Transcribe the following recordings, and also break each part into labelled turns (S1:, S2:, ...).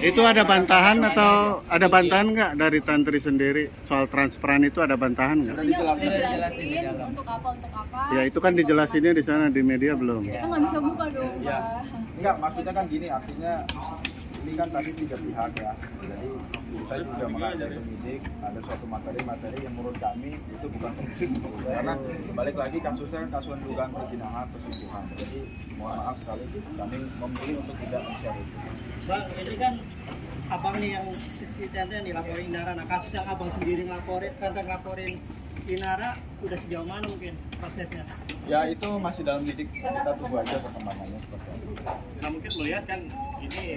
S1: Itu ada bantahan atau ada bantahan nggak dari Tantri sendiri soal transparan itu ada bantahan nggak?
S2: Iya, udah
S3: Sudah dijelasin di
S2: dijelasin
S3: dalam.
S2: untuk apa.
S1: Ya itu kan dijelasinnya di sana di media belum.
S2: Kita nggak bisa buka dong,
S4: Ya.
S2: Pak.
S4: Enggak, maksudnya kan gini, artinya ini kan tadi tiga pihak ya. Jadi kita juga mengambil penyidik ada suatu materi-materi yang menurut kami itu bukan penting. Karena balik lagi kasusnya kan kasus dugaan perzinahan, perselingkuhan. Jadi mohon maaf sekali kami memilih untuk tidak men-share itu.
S5: Bang, ini kan abang nih yang insiden yang dilaporin Inara. Nah, kasus yang abang sendiri ngelaporin Inara udah sejauh mana mungkin prosesnya?
S4: Ya itu masih dalam lidik, kita tunggu aja perkembangannya seperti apa.
S6: Nah mungkin melihat kan ini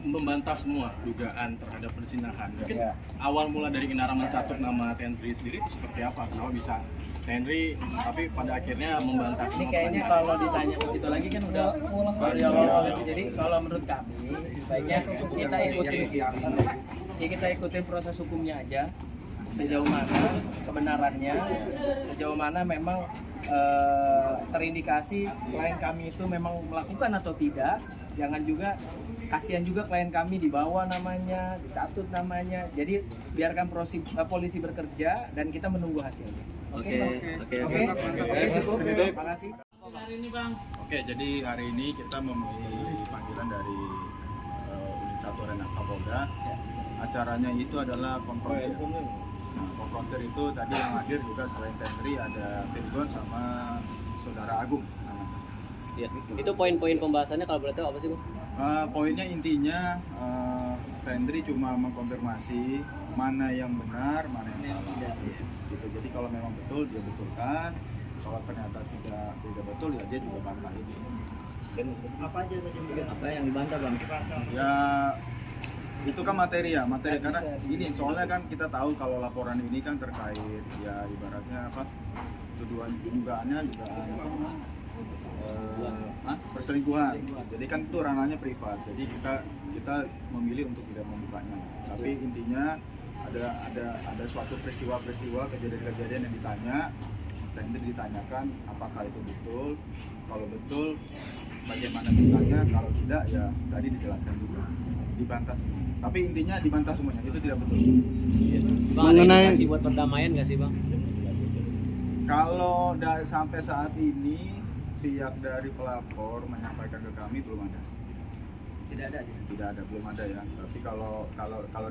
S6: membantah semua dugaan terhadap perzinahan. Mungkin
S4: Ya.
S6: awal mula dari Inara mencatut nama Tendri sendiri itu seperti apa? Kenapa bisa Tendri tapi pada akhirnya membantah
S3: Ini
S6: semua?
S3: kayaknya kalau ditanya ke situ lagi kan udah dari awal itu. Jadi kalau menurut kami baiknya kita ikutin proses hukumnya aja. Sejauh mana kebenarannya, sejauh mana memang terindikasi klien kami itu memang melakukan atau tidak. Jangan juga, kasihan juga klien kami dibawa namanya, dicatut namanya. Jadi biarkan polisi bekerja dan kita menunggu hasilnya. Oke. Cukup. Terima kasih.
S5: Hari ini Bang,
S4: Oke, jadi hari ini kita memenuhi panggilan dari unit 1 Renata Polda. Acaranya itu adalah konfrontir. Nah, konfrontir itu tadi yang hadir juga selain Tendri ada Virgon sama Saudara Agung namanya.
S7: Iya. Itu poin-poin pembahasannya kalau boleh tahu apa sih, Mas?
S4: Poinnya intinya Tendri cuma mengkonfirmasi mana yang benar, mana yang salah. Gitu. Jadi kalau memang betul dia betulkan, kalau ternyata tidak betul ya dia juga bantah ini.
S5: apa aja tadi mungkin?
S7: Apa yang dibantah, Bang?
S4: Ya itu kan materi karena ini soalnya kan kita tahu kalau laporan ini kan terkait ya ibaratnya apa dugaannya perselingkuhan. Jadi kan itu ranahnya privat. Jadi kita memilih untuk tidak membukanya. Tapi intinya ada suatu peristiwa kejadian-kejadian yang ditanyakan apakah itu betul. Kalau betul bagaimana ditanya, kalau tidak ya tadi dijelaskan juga. Dibantah semua. Tapi intinya dibantah semuanya, itu tidak betul.
S7: Bang, ada indikasi buat perdamaian nggak sih, Bang?
S4: Kalau sampai saat ini pihak dari pelapor menyampaikan ke kami belum ada. Tidak ada, belum ada ya. Tapi kalau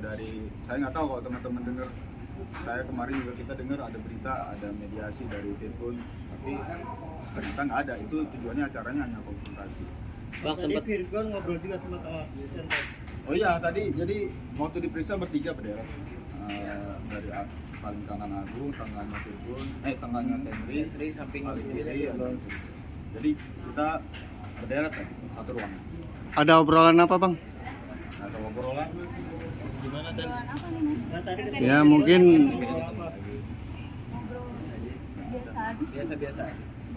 S4: dari saya nggak tahu kalau teman-teman dengar. Saya kemarin juga kita dengar ada berita ada mediasi dari Virgon, tapi ternyata nggak ada. Itu tujuannya acaranya hanya konsultasi.
S7: Bang,
S5: Tadi
S7: sempat
S5: Virgon ngobrol juga sama Tengah.
S4: Oh iya tadi jadi waktu diperiksa bertiga berderet dari paling kanan Agung, tengahnya Virgon, tengahnya Tendri,
S3: Samping
S4: paling
S3: kiri
S4: kiri ada. Jadi kita berderet tadi satu ruangan.
S1: Ada obrolan apa bang?
S4: Ada obrolan gimana tadi?
S2: Obrolan apa nih, Mas?
S5: Nah, tadi
S1: Ya mungkin
S5: ngobrol apa?
S2: Ngobrol biasa aja sih.
S3: biasa-biasa.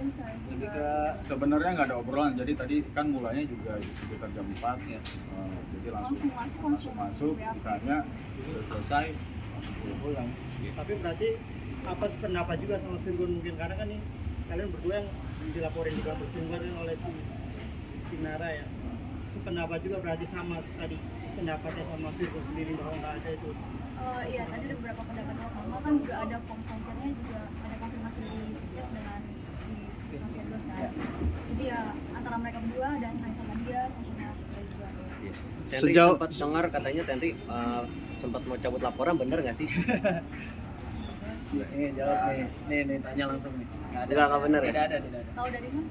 S2: Biasa.
S3: Lebih ke
S4: Sebenarnya nggak ada obrolan, jadi tadi kan mulanya juga di sekitar jam 4
S3: ya.
S4: jadi langsung
S2: Langsung
S4: masuk,
S2: WA.
S4: ditanya, udah selesai, langsung pulang.
S5: Tapi berarti apa pendapat juga sama Virgon mungkin karena kan nih kalian berdua yang dilaporin juga bersinggungan oleh si Nara ya. Sependapat juga berarti sama tadi pendapatnya sama Virgon sendiri bahwa nggak ada itu.
S2: Iya, tadi ada beberapa pendapatnya sama kan juga ada konfrontirnya juga ada konfirmasi dari Setiap dengan si Virgon kan. Jadi ya antara mereka berdua dan saya sama dia sama juga.
S7: Tendri
S1: Sejauh-
S7: sempat dengar katanya Tendri sempat mau cabut laporan, bener nggak sih?
S3: Jawab nih tanya langsung nih.
S7: Nggak bener ya?
S3: Tidak ada.
S2: Tahu dari mana?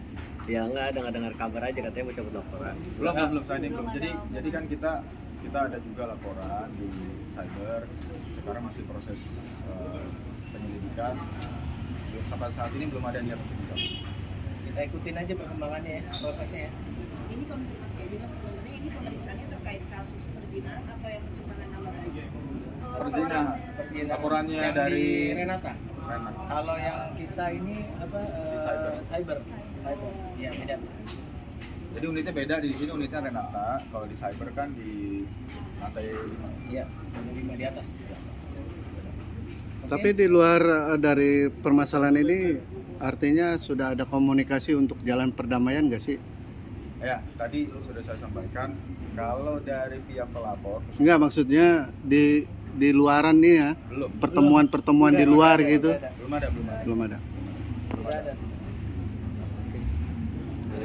S7: Ya nggak dengar kabar aja katanya mau cabut laporan.
S4: Belum signing belum.
S2: Belum ada.
S4: Jadi kan kita ada juga laporan di cyber. Sekarang masih proses penyelidikan. Sampai saat ini belum ada niat untuk mencabut.
S3: Kita ikutin aja perkembangannya ya, prosesnya ya.
S8: Ini konfirmasi aja mas, sebenarnya ini pemeriksaannya terkait kasus perzinahan atau yang pencemaran nama baik?
S4: Perzinahan. Laporannya
S3: Yang
S4: dari
S3: di Renata.
S4: Renat.
S3: Kalau yang kita ini apa?
S4: Di cyber.
S3: Cyber. Iya beda.
S4: Jadi unitnya beda, di sini unitnya Renata. Kalau di cyber kan di lantai 5.
S3: Iya, lantai 5 di atas.
S1: tapi di luar dari permasalahan ini artinya sudah ada komunikasi untuk jalan perdamaian nggak sih?
S4: Ya, tadi sudah saya sampaikan kalau dari pihak pelapor
S1: Enggak, maksudnya di luaran nih ya,
S4: belum
S1: pertemuan-pertemuan di luar gitu.
S4: belum ada.
S1: Belum ada.
S3: Tidak ada.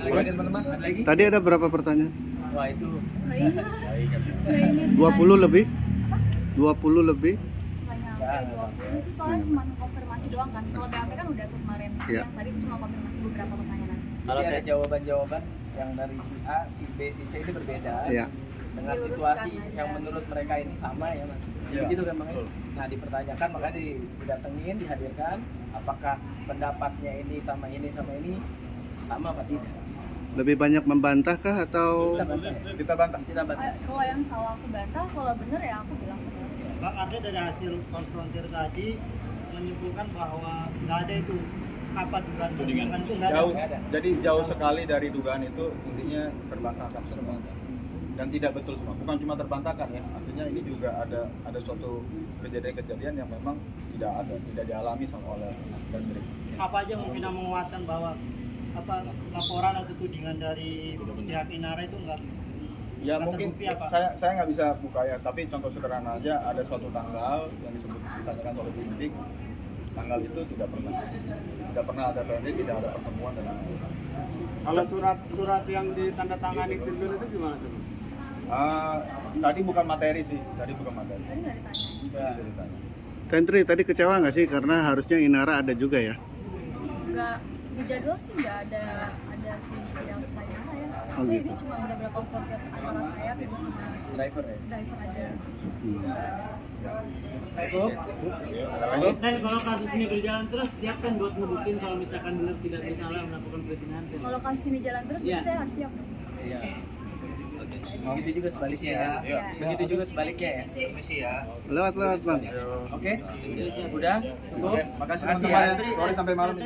S4: Lagi teman-teman.
S3: Ada lagi?
S1: Tadi ada berapa pertanyaan?
S3: Wah itu
S2: Iya.
S4: Baik kan.
S2: Ini
S1: 20 lebih? 20 lebih?
S2: nggak nyampe
S3: Ya,
S2: 20. Ini sih soalnya cuma konfirmasi doang kan. Kalau BAP kan udah tuh kemarin.
S1: Iya.
S2: Yang tadi itu cuma konfirmasi beberapa pertanyaan.
S3: Jadi ada jawaban-jawaban yang dari si A, si B, si C ini berbeda
S1: Iya.
S3: dengan
S2: Diluruskan
S3: situasi
S2: aja.
S3: yang menurut mereka ini sama ya mas.
S4: Iya,
S3: Begitu kan bang?
S4: betul.
S3: Nah dipertanyakan makanya didatengin, dihadirkan, apakah pendapatnya ini sama ini sama apa tidak?
S1: Lebih banyak membantah kah atau
S3: Kita bantah ya?
S4: Kita bantah.
S3: Kita bantah.
S2: Kalau yang salah aku bantah, kalau bener ya aku bilang bener.
S5: Bang, artinya dari hasil konfrontir tadi menyimpulkan bahwa nggak ada itu apa dugaan perselingkuhan itu nggak ada.
S4: Jauh.
S3: Nggak ada.
S4: Jadi jauh sekali dari dugaan itu, intinya terbantahkan semua. Dan tidak betul semua. Bukan cuma terbantahkan ya. Artinya ini juga ada suatu kejadian-kejadian yang memang tidak dialami sama oleh Tendri.
S5: Apa aja mungkin yang menguatkan bahwa laporan atau tudingan dari pihak Inara itu nggak
S4: Ya
S5: nggak
S4: mungkin
S5: terbukti apa?
S4: saya nggak bisa buka ya, tapi contoh sederhana aja ada suatu tanggal yang ditanyakan oleh penyidik, tanggal itu tidak pernah ada Tendri, tidak ada pertemuan dengan.
S5: Kalau surat yang ditandatangani Tirgun itu gimana tuh?
S4: Tadi bukan materi sih, tadi bukan materi.
S2: Tadi nggak ditanya.
S4: Tidak ditanya.
S1: Tentri tadi kecewa nggak sih karena harusnya Inara ada juga ya?
S2: Nggak di jadwal sih nggak ada si yang lain ya.
S1: Oh,
S2: Saya
S1: gitu.
S2: ini cuma beberapa konfrontir antara saya dan cuma
S3: Driver ya?
S2: driver aja.
S3: Cukup?
S5: Dan kalau kasus ini berjalan terus, siap kan buat ngebuktiin kalau misalkan benar tidak bersalah melakukan perzinahan?
S2: Kalau kasus ini jalan terus,
S5: Iya.
S2: saya harus siap.
S3: Iya. Begitu juga sebaliknya ya.
S4: Iya.
S3: Begitu juga sebaliknya ya.
S1: Lewat bang.
S3: Oke? Udah? Cukup?
S4: Oke, makasih
S3: Makasih
S4: teman-teman
S3: ya.
S4: ya. Sorry sampai malam.